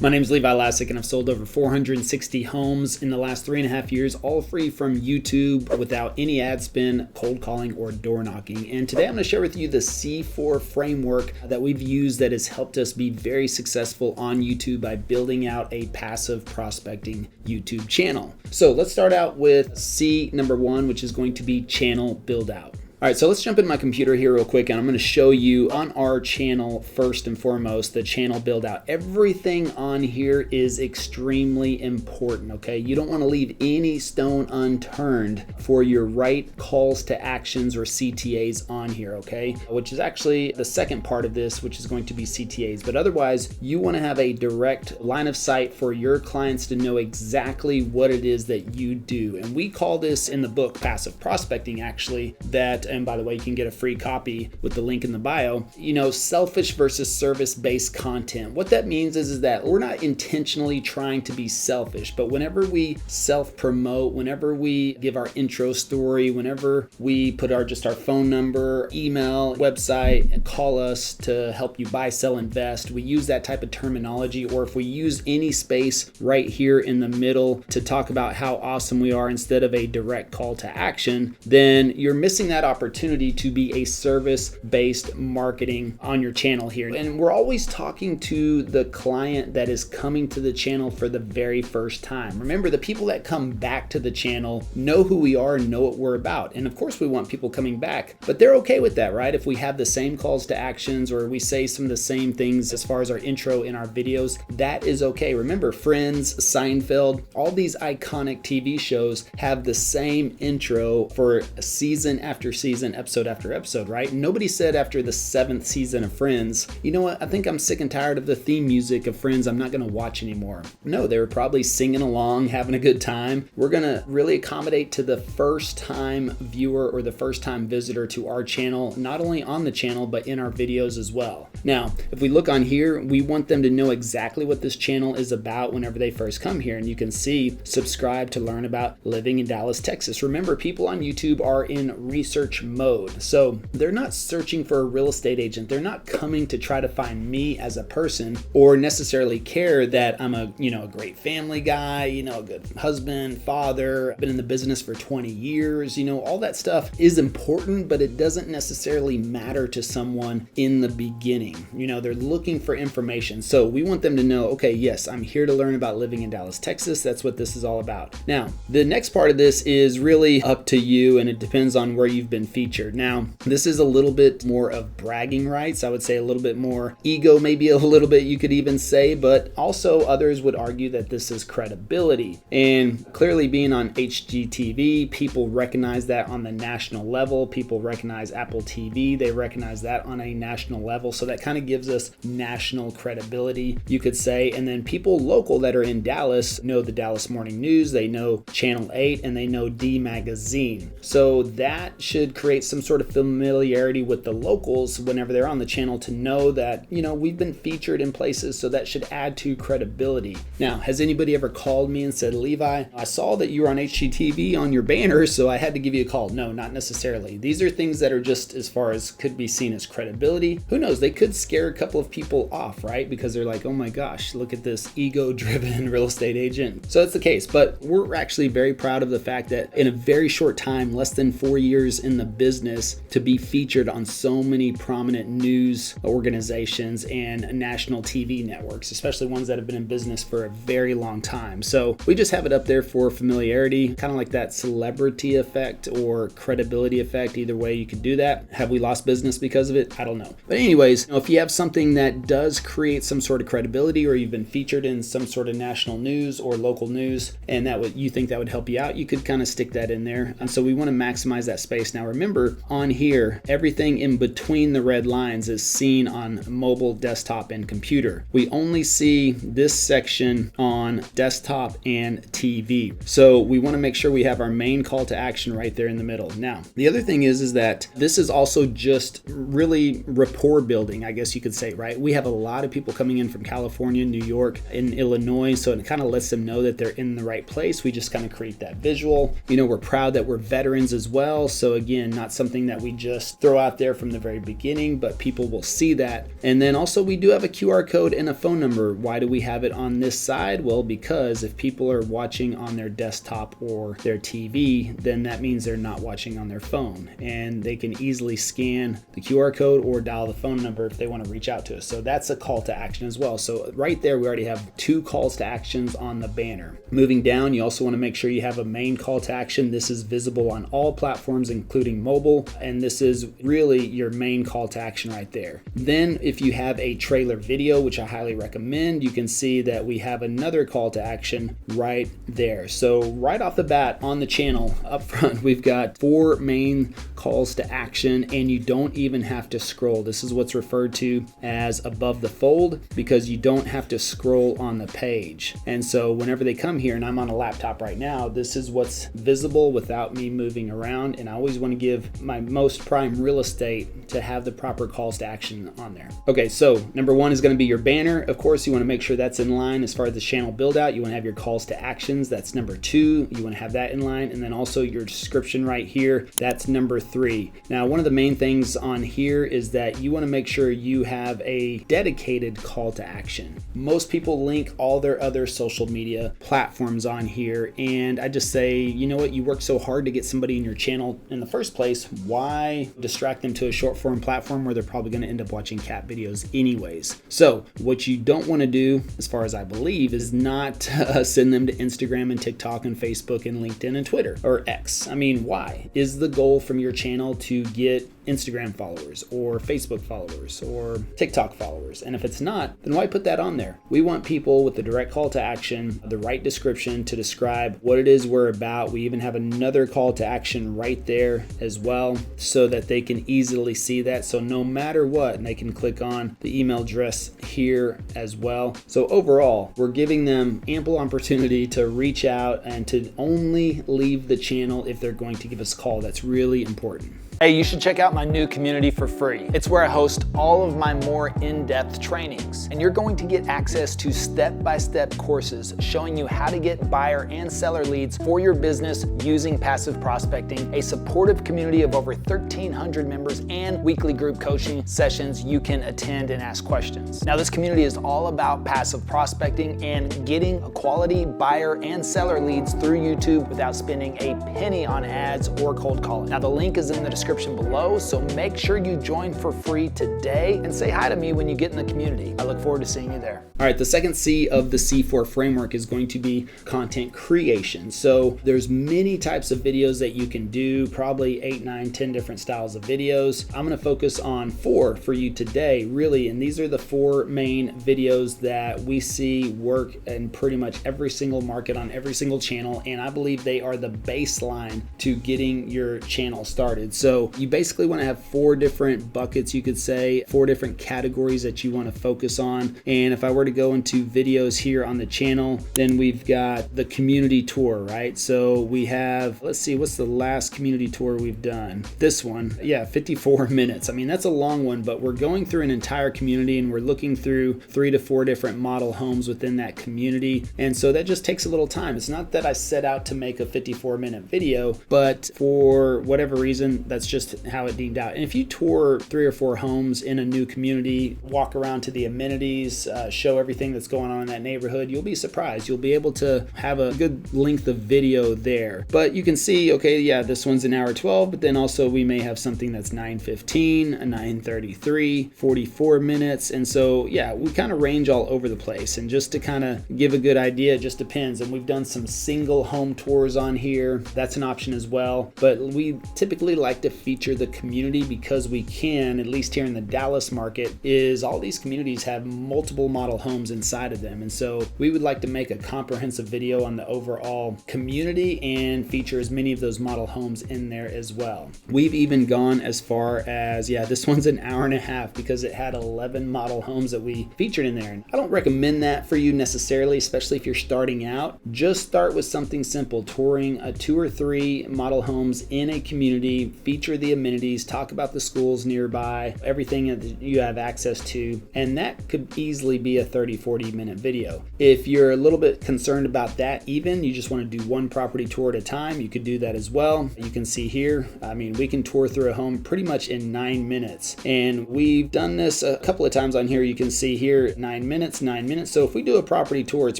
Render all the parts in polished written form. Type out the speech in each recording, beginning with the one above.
My name is Levi Lascsak, and I've sold over 460 homes in the last 3.5 years, all free from YouTube without any ad spend, cold calling, or door knocking. And today I'm going to share with you the C4 framework that we've used that has helped us be very successful on YouTube by building out a passive prospecting YouTube channel. So let's start out with C number 1, which is going to be channel build out. All right, so let's jump in my computer here real quick, and I'm going to show you on our channel first and foremost the channel build out. Everything on here is extremely important, okay? You don't want to leave any stone unturned for your right calls to actions or CTAs on here, okay? Which is actually the second part of this, which is going to be CTAs. But otherwise, you want to have a direct line of sight for your clients to know exactly what it is that you do. And we call this in the book passive prospecting, actually, that, and by the way, you can get a free copy with the link in the bio, selfish versus service-based content. What that means is that we're not intentionally trying to be selfish, but whenever we self-promote, whenever we give our intro story, whenever we put our phone number, email, website, and call us to help you buy, sell, invest, we use that type of terminology. Or if we use any space right here in the middle to talk about how awesome we are instead of a direct call to action, then you're missing that opportunity to be a service-based marketing on your channel here. And we're always talking to the client that is coming to the channel for the very first time. Remember, the people that come back to the channel know who we are and know what we're about. And of course we want people coming back, but they're okay with that, right? If we have the same calls to actions or we say some of the same things as far as our intro in our videos, that is okay. Remember, Friends, Seinfeld, all these iconic TV shows have the same intro for season after season, episode after episode, right? Nobody said after the 7th season of Friends, you know what, I think I'm sick and tired of the theme music of Friends, I'm not going to watch anymore. No, they were probably singing along, having a good time. We're going to really accommodate to the first time viewer or the first time visitor to our channel, not only on the channel, but in our videos as well. Now, if we look on here, we want them to know exactly what this channel is about whenever they first come here. And you can see, subscribe to learn about living in Dallas, Texas. Remember, people on YouTube are in research mode. So they're not searching for a real estate agent. They're not coming to try to find me as a person or necessarily care that I'm a great family guy, a good husband, father, I've been in the business for 20 years, all that stuff is important, but it doesn't necessarily matter to someone in the beginning. They're looking for information. So we want them to know, okay, yes, I'm here to learn about living in Dallas, Texas. That's what this is all about. Now, the next part of this is really up to you, and it depends on where you've been featured. Now, this is a little bit more of bragging rights. I would say a little bit more ego, maybe a little bit you could even say, but also others would argue that this is credibility. And clearly being on HGTV, people recognize that on the national level. People recognize Apple TV. They recognize that on a national level. So that kind of gives us national credibility, you could say. And then people local that are in Dallas know the Dallas Morning News, they know Channel 8, and they know D Magazine. So that should create some sort of familiarity with the locals whenever they're on the channel to know that, we've been featured in places, so that should add to credibility. Now, has anybody ever called me and said, Levi, I saw that you were on HGTV on your banner, so I had to give you a call? No, not necessarily. These are things that are just as far as could be seen as credibility. Who knows? They could scare a couple of people off, right? Because they're like, oh my gosh, look at this ego-driven real estate agent. So that's the case, but we're actually very proud of the fact that in a very short time, less than 4 years in the business, to be featured on so many prominent news organizations and national TV networks, especially ones that have been in business for a very long time. So we just have it up there for familiarity, kind of like that celebrity effect or credibility effect. Either way, you could do that. Have we lost business because of it? I don't know. But anyways, if you have something that does create some sort of credibility, or you've been featured in some sort of national news or local news, and you think that would help you out, you could kind of stick that in there. And so we want to maximize that space. Now remember, on here, everything in between the red lines is seen on mobile, desktop, and computer. We only see this section on desktop and TV. So we want to make sure we have our main call to action right there in the middle. Now, the other thing is that this is also just really rapport building, I guess you could say, right? We have a lot of people coming in from California, New York, and Illinois, so it kind of lets them know that they're in the right place. We just kind of create that visual. We're proud that we're veterans as well. So again, again, not something that we just throw out there from the very beginning, but people will see that. And then also we do have a QR code and a phone number. Why do we have it on this side? Well, because if people are watching on their desktop or their TV, then that means they're not watching on their phone, and they can easily scan the QR code or dial the phone number if they want to reach out to us. So that's a call to action as well. So right there, we already have 2 calls to actions on the banner. Moving down, you also want to make sure you have a main call to action. This is visible on all platforms, including mobile, and this is really your main call to action right there. Then if you have a trailer video, which I highly recommend, you can see that we have another call to action right there. So right off the bat on the channel up front, we've got 4 main calls to action, and you don't even have to scroll. This is what's referred to as above the fold, because you don't have to scroll on the page. And so whenever they come here, and I'm on a laptop right now, this is what's visible without me moving around. And I always want to give my most prime real estate to have the proper calls to action on there. Okay, so number 1 is going to be your banner. Of course, you want to make sure that's in line as far as the channel build out. You want to have your calls to actions. That's number 2. You want to have that in line. And then also your description right here. That's number 3. Now, one of the main things on here is that you want to make sure you have a dedicated call to action. Most people link all their other social media platforms on here, and I just say, you know what, you work so hard to get somebody in your channel in the first place, why distract them to a short form platform where they're probably going to end up watching cat videos anyways? So what you don't want to do, as far as I believe, is not send them to Instagram and TikTok and Facebook and LinkedIn and Twitter or X. I mean, why? Is the goal from your channel to get Instagram followers or Facebook followers or TikTok followers? And if it's not, then why put that on there? We want people with the direct call to action, the right description to describe what it is we're about. We even have another call to action right there as well, so that they can easily see that. So no matter what, and they can click on the email address here as well. So overall, we're giving them ample opportunity to reach out and to only leave the channel if they're going to give us a call. That's really important. Hey, you should check out my new community for free. It's where I host all of my more in-depth trainings, and you're going to get access to step-by-step courses showing you how to get buyer and seller leads for your business using passive prospecting, a supportive community of over 1,300 members, and weekly group coaching sessions you can attend and ask questions. Now, this community is all about passive prospecting and getting quality buyer and seller leads through YouTube without spending a penny on ads or cold calling. Now, the link is in the description below, so make sure you join for free today and say hi to me when you get in the community. I look forward to seeing you there. All right, the second C of the C4 framework is going to be content creation. So there's many types of videos that you can do, probably 8, 9, 10 different styles of videos. I'm going to focus on 4 for you today, really, and these are the 4 main videos that we see work in pretty much every single market on every single channel, and I believe they are the baseline to getting your channel started. So you basically want to have 4 different buckets, you could say, 4 different categories that you want to focus on. And if I were to go into videos here on the channel, then we've got the community tour, right? So we have, let's see, what's the last community tour we've done? This one, yeah, 54 minutes. I mean, that's a long one, but we're going through an entire community and we're looking through 3 to 4 different model homes within that community. And so that just takes a little time. It's not that I set out to make a 54-minute video, but for whatever reason, that's just how it deemed out. And if you tour 3 or 4 homes in a new community, walk around to the amenities, show everything that's going on in that neighborhood, you'll be surprised. You'll be able to have a good length of video there. But you can see, okay, yeah, this one's an hour 12, but then also we may have something that's 9:15, a 9:33, 44 minutes. And so, yeah, we kind of range all over the place. And just to kind of give a good idea, it just depends. And we've done some single home tours on here. That's an option as well. But we typically like to feature the community because we can, at least here in the Dallas market, is all these communities have multiple model homes inside of them. And so we would like to make a comprehensive video on the overall community and feature as many of those model homes in there as well. We've even gone as far as, yeah, this one's an hour and a half because it had 11 model homes that we featured in there. And I don't recommend that for you necessarily, especially if you're starting out. Just start with something simple, touring 2 or 3 model homes in a community, featuring feature the amenities, talk about the schools nearby, everything that you have access to, and that could easily be a 30-40 minute video. If you're a little bit concerned about that, even you just want to do one property tour at a time, you could do that as well. You can see here, I mean, we can tour through a home pretty much in 9 minutes, and we've done this a couple of times on here. You can see here 9 minutes, 9 minutes. So if we do a property tour, it's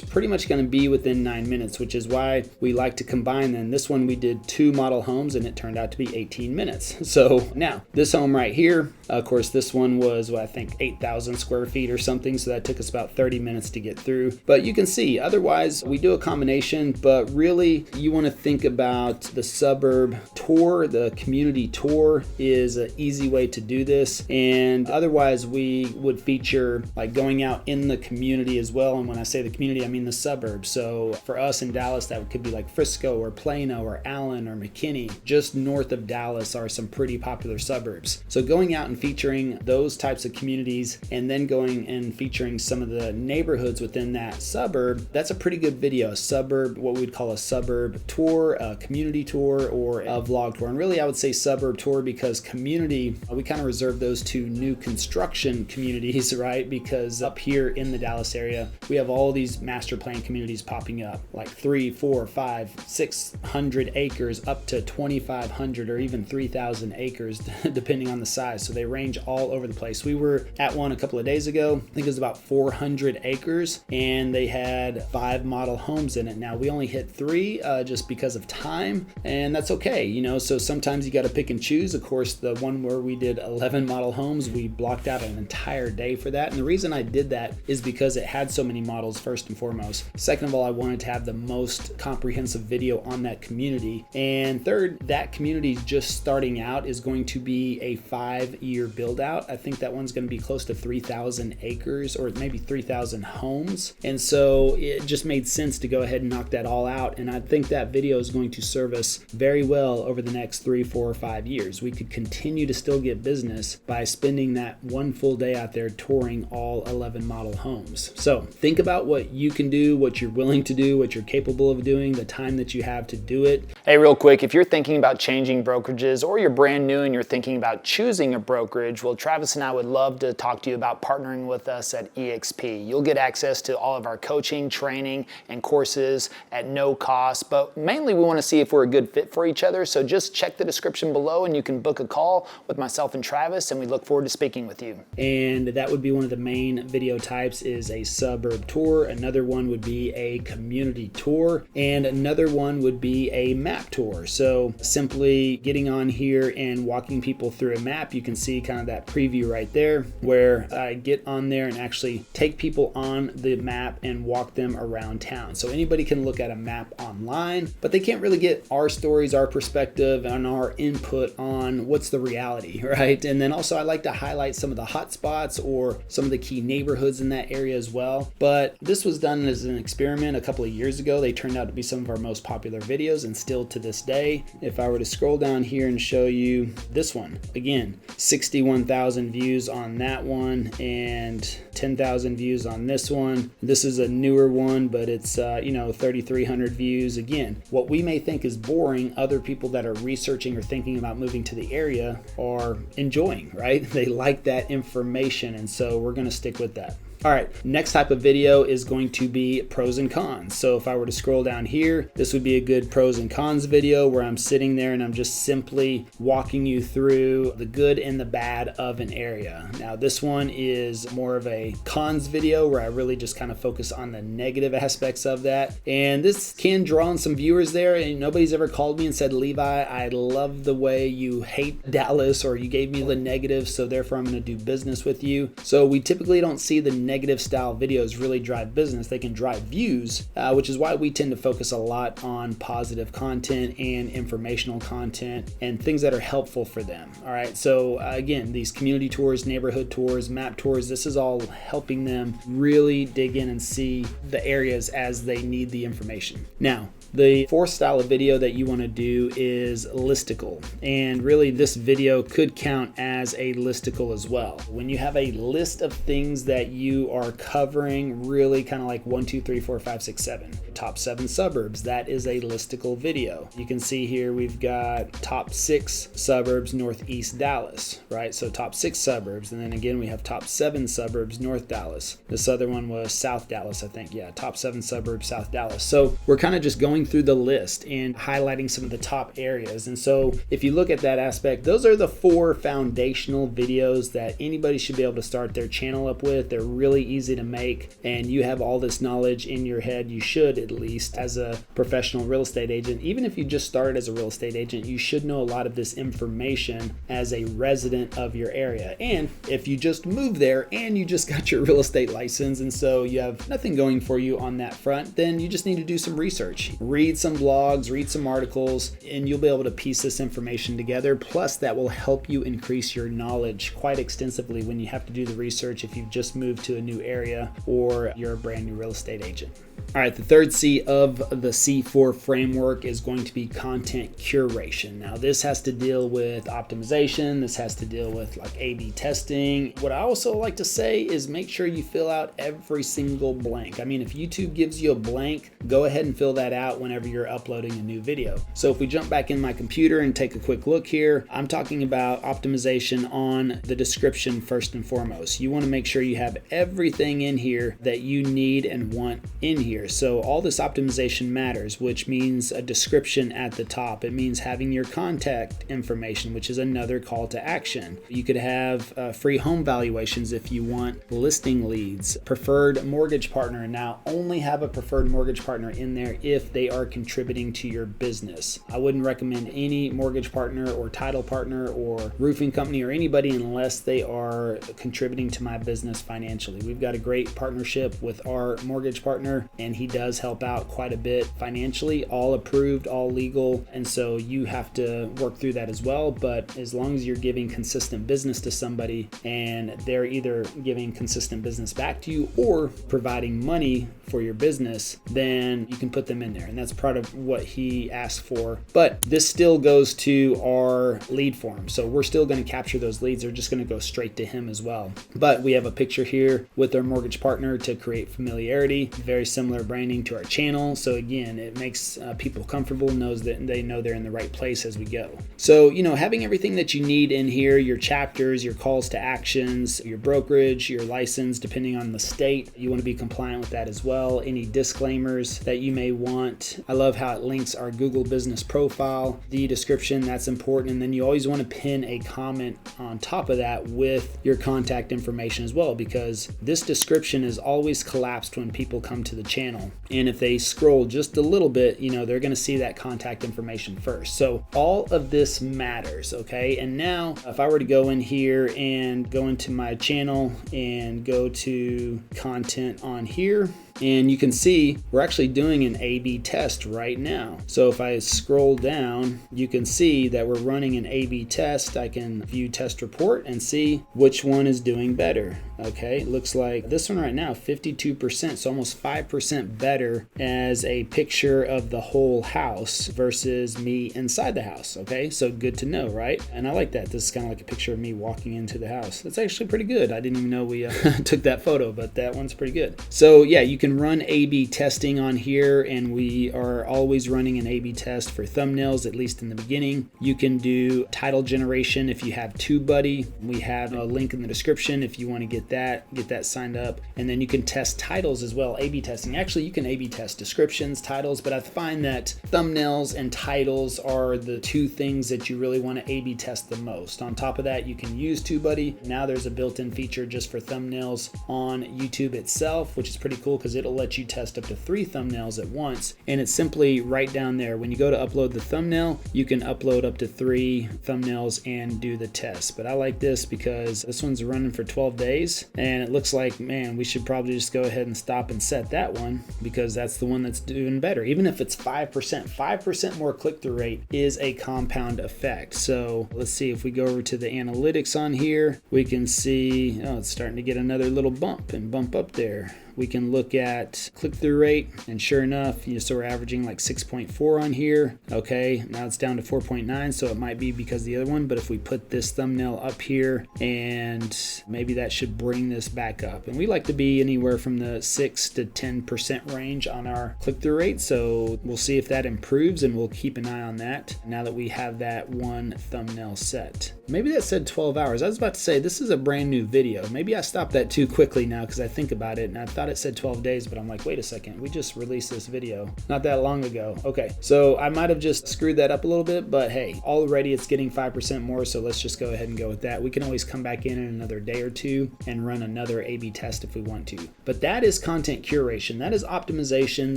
pretty much going to be within 9 minutes, which is why we like to combine them. This one we did 2 model homes and it turned out to be 18 minutes. So now this home right here, of course, this one was, well, I think 8,000 square feet or something. So that took us about 30 minutes to get through. But you can see, otherwise we do a combination, but really you want to think about the suburb tour. The community tour is an easy way to do this. And otherwise we would feature like going out in the community as well. And when I say the community, I mean the suburbs. So for us in Dallas, that could be like Frisco or Plano or Allen or McKinney. Just north of Dallas are some pretty popular suburbs. So going out and featuring those types of communities and then going and featuring some of the neighborhoods within that suburb, that's a pretty good video. A suburb, what we'd call a suburb tour, a community tour, or a vlog tour. And really I would say suburb tour because community, we kind of reserve those to new construction communities, right? Because up here in the Dallas area, we have all these master plan communities popping up, like 3, 4, 5, 600 acres up to 2,500 or even 3,000 acres, depending on the size. So they range all over the place. We were at one a couple of days ago. I think it was about 400 acres and they had 5 model homes in it. Now we only hit 3 just because of time, and that's okay. You know, so sometimes you got to pick and choose. Of course, the one where we did 11 model homes, we blocked out an entire day for that. And the reason I did that is because it had so many models, first and foremost. Second of all, I wanted to have the most comprehensive video on that community. And third, that community just starting out is going to be a 5-year build out. I think that one's going to be close to 3,000 acres or maybe 3,000 homes. And so it just made sense to go ahead and knock that all out. And I think that video is going to serve us very well over the next 3, 4, or 5 years. We could continue to still get business by spending that one full day out there touring all 11 model homes. So think about what you can do, what you're willing to do, what you're capable of doing, the time that you have to do it. Hey, real quick, if you're thinking about changing brokerages or you're brand new and you're thinking about choosing a brokerage, well, Travis and I would love to talk to you about partnering with us at EXP. You'll get access to all of our coaching, training, and courses at no cost, but mainly we want to see if we're a good fit for each other. So just check the description below and you can book a call with myself and Travis, and we look forward to speaking with you. And that would be one of the main video types is a suburb tour. Another one would be a community tour, and another one would be a map tour. So simply getting on here and walking people through a map. You can see kind of that preview right there where I get on there and actually take people on the map and walk them around town. So anybody can look at a map online, but they can't really get our stories, our perspective, and our input on what's the reality, right? And then also I like to highlight some of the hot spots or some of the key neighborhoods in that area as well. But this was done as an experiment a couple of years ago. They turned out to be some of our most popular videos, and still to this day. If I were to scroll down here and show you this one, again, 61,000 views on that one and 10,000 views on this one. This is a newer one, but it's 3,300 views. Again, what we may think is boring, other people that are researching or thinking about moving to the area are enjoying, right? They like that information, and so we're going to stick with that. All right, next type of video is going to be pros and cons. So if I were to scroll down here, this would be a good pros and cons video where I'm sitting there and I'm just simply walking you through the good and the bad of an area. Now this one is more of a cons video where I really just kind of focus on the negative aspects of that. And this can draw in some viewers there, and nobody's ever called me and said, Levi, I love the way you hate Dallas, or you gave me the negative, so therefore I'm going to do business with you. So we typically don't see the negative style videos really drive business. They can drive views, which is why we tend to focus a lot on positive content and informational content and things that are helpful for them. All right, so again, these community tours, neighborhood tours, map tours, this is all helping them really dig in and see the areas as they need the information. Now, the fourth style of video that you want to do is listicle. And really this video could count as a listicle as well. When you have a list of things that you you are covering really kind of like 1, 2, 3, 4, 5, 6, 7. Top 7 suburbs, that is a listicle video. You can see here we've got top 6 suburbs northeast Dallas, right? So top 6 suburbs, and then again we have top 7 suburbs north Dallas. This other one was South Dallas, I think. Yeah, top 7 suburbs South Dallas. So we're kind of just going through the list and highlighting some of the top areas. And so if you look at that aspect, those are the 4 foundational videos that anybody should be able to start their channel up with. They're really easy to make, and you have all this knowledge in your head. You should, at least as a professional real estate agent. Even if you just started as a real estate agent, you should know a lot of this information as a resident of your area. And if you just moved there and you just got your real estate license, and so you have nothing going for you on that front, then you just need to do some research, read some blogs, read some articles, and you'll be able to piece this information together. Plus, that will help you increase your knowledge quite extensively when you have to do the research if you've just moved to a new area or you're a brand new real estate agent. All right, the third C of the C4 framework is going to be content curation. Now, this has to deal with optimization. This has to deal with like A/B testing. What I also like to say is make sure you fill out every single blank. I mean, if YouTube gives you a blank, go ahead and fill that out whenever you're uploading a new video. So if we jump back in my computer and take a quick look here, I'm talking about optimization on the description first and foremost. You want to make sure you have everything in here that you need and want in here. So all this optimization matters, which means a description at the top. It means having your contact information, which is another call to action. You could have free home valuations if you want listing leads, preferred mortgage partner. Now, only have a preferred mortgage partner in there if they are contributing to your business. I wouldn't recommend any mortgage partner or title partner or roofing company or anybody unless they are contributing to my business financially. We've got a great partnership with our mortgage partner, and he does help out quite a bit financially, all approved, all legal. And so you have to work through that as well. But as long as you're giving consistent business to somebody and they're either giving consistent business back to you or providing money for your business, then you can put them in there. And that's part of what he asked for. But this still goes to our lead form. So we're still going to capture those leads. They're just going to go straight to him as well. But we have a picture here with our mortgage partner to create familiarity. Very similar branding to our channel. So again, it makes people comfortable, knows that they know they're in the right place as we go. So, having everything that you need in here, your chapters, your calls to actions, your brokerage, your license, depending on the state, you want to be compliant with that as well. Any disclaimers that you may want. I love how it links our Google business profile, the description, that's important. And then you always want to pin a comment on top of that with your contact information as well, because this description is always collapsed when people come to the channel. And if they scroll just a little bit, they're going to see that contact information first. So all of this matters, okay? And now if I were to go in here and go into my channel and go to content on here, and you can see we're actually doing an A/B test right now. So if I scroll down, you can see that we're running an A/B test. I can view test report and see which one is doing better. Okay, it looks like this one right now, 52%, so almost 5% better as a picture of the whole house versus me inside the house. Okay, so good to know, right? And I like that. This is kind of like a picture of me walking into the house. That's actually pretty good. I didn't even know we took that photo, but that one's pretty good. So yeah, you can run A/B testing on here, and we are always running an A/B test for thumbnails, at least in the beginning. You can do title generation if you have TubeBuddy. We have a link in the description if you want to get that signed up. And then you can test titles as well, A/B testing. Actually, you can A/B test descriptions, titles, but I find that thumbnails and titles are the two things that you really want to A/B test the most. On top of that, you can use TubeBuddy. Now there's a built-in feature just for thumbnails on YouTube itself, which is pretty cool because it'll let you test up to 3 thumbnails at once. And it's simply right down there. When you go to upload the thumbnail, you can upload up to 3 thumbnails and do the test. But I like this because this one's running for 12 days. And it looks like, man, we should probably just go ahead and stop and set that one because that's the one that's doing better. Even if it's 5% more click-through rate is a compound effect. So let's see if we go over to the analytics on here, we can see, oh, it's starting to get another little bump up there. we can look at click-through rate, and sure enough, so we're averaging like 6.4 on here. Okay, now it's down to 4.9, so it might be because of the other one, but if we put this thumbnail up here, and maybe that should bring this back up. And we like to be anywhere from the 6 to 10% range on our click-through rate, so we'll see if that improves, and we'll keep an eye on that now that we have that one thumbnail set. Maybe that said 12 hours. I was about to say, this is a brand new video. Maybe I stopped that too quickly now because I think about it, and I thought it said 12 days, but I'm like, wait a second, we just released this video not that long ago. Okay, so I might have just screwed that up a little bit, but hey, already it's getting 5% more, so let's just go ahead and go with that. We can always come back in another day or two and run another A/B test if we want to. But that is content curation. That is optimization.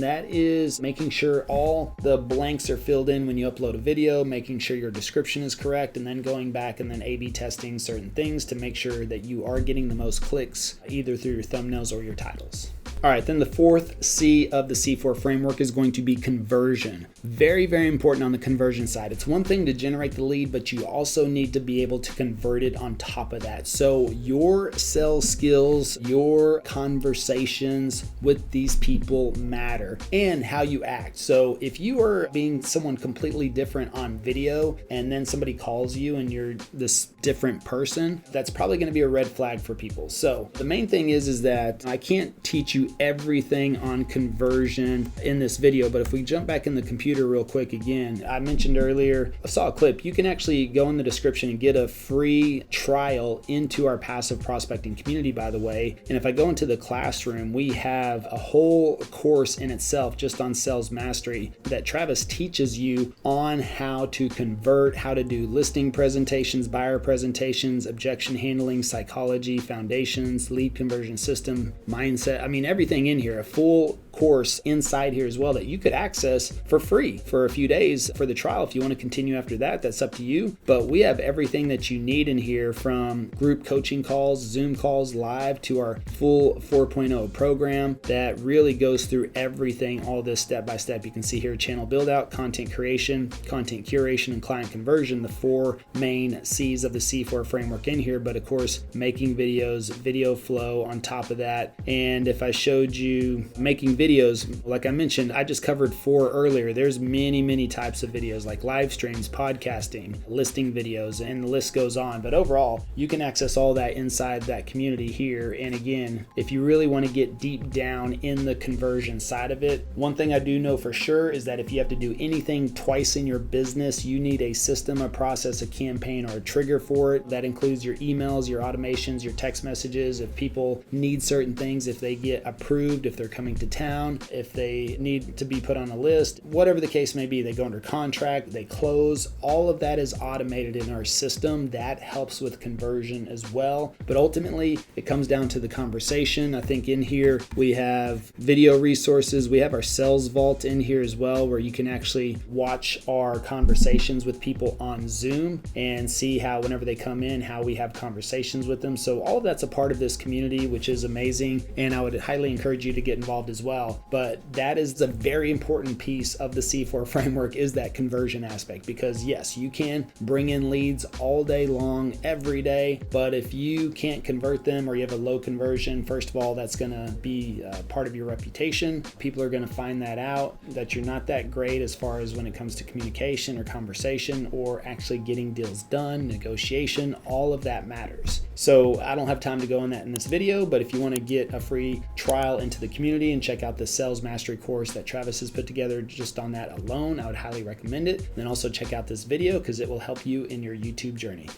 That is making sure all the blanks are filled in when you upload a video, making sure your description is correct, and then going back and then A/B testing certain things to make sure that you are getting the most clicks either through your thumbnails or your titles. All right, then the fourth C of the C4 framework is going to be conversion. Very, very important on the conversion side. It's one thing to generate the lead, but you also need to be able to convert it on top of that. So your sales skills, your conversations with these people matter, and how you act. So if you are being someone completely different on video and then somebody calls you and you're this different person, that's probably going to be a red flag for people. So the main thing is that I can't teach you everything on conversion in this video, but if we jump back in the computer real quick again, I mentioned earlier, I saw a clip. You can actually go in the description and get a free trial into our passive prospecting community, by the way. And if I go into the classroom, we have a whole course in itself just on sales mastery that Travis teaches you on how to convert, how to do listing presentations, buyer presentations, objection handling, psychology, foundations, lead conversion system, mindset. I mean, everything in here, a full course inside here as well that you could access for free for a few days for the trial. If you want to continue after that, that's up to you. But we have everything that you need in here, from group coaching calls, Zoom calls, live, to our full 4.0 program that really goes through everything, all this step by step. You can see here, channel build out, content creation, content curation, and client conversion, the four main C's of the C4 framework in here. But of course, making videos, video flow on top of that. And if I showed you making videos, like I mentioned, I just covered 4 earlier. There's many types of videos like live streams, podcasting, listing videos, and the list goes on. But overall, you can access all that inside that community here. And again, if you really want to get deep down in the conversion side of it, one thing I do know for sure is that if you have to do anything twice in your business, you need a system, a process, a campaign, or a trigger for it. That includes your emails, your automations, your text messages. If people need certain things, if they get approved, if they're coming to town, if they need to be put on a list, whatever the case may be, they go under contract, they close, all of that is automated in our system. That helps with conversion as well. But ultimately, it comes down to the conversation. I think in here we have video resources. We have our sales vault in here as well, where you can actually watch our conversations with people on Zoom and see how whenever they come in, how we have conversations with them. So all of that's a part of this community, which is amazing. And I would highly encourage you to get involved as well. But that is a very important piece of the C4 framework, is that conversion aspect. Because yes, you can bring in leads all day long, every day, but if you can't convert them, or you have a low conversion, first of all, that's going to be part of your reputation. People are going to find that out, that you're not that great as far as when it comes to communication or conversation or actually getting deals done, negotiation, all of that matters. So I don't have time to go in that in this video, but if you want to get a free trial into the community and check out the sales mastery course that Travis has put together just on that alone, I would highly recommend it. And then also check out this video because it will help you in your YouTube journey.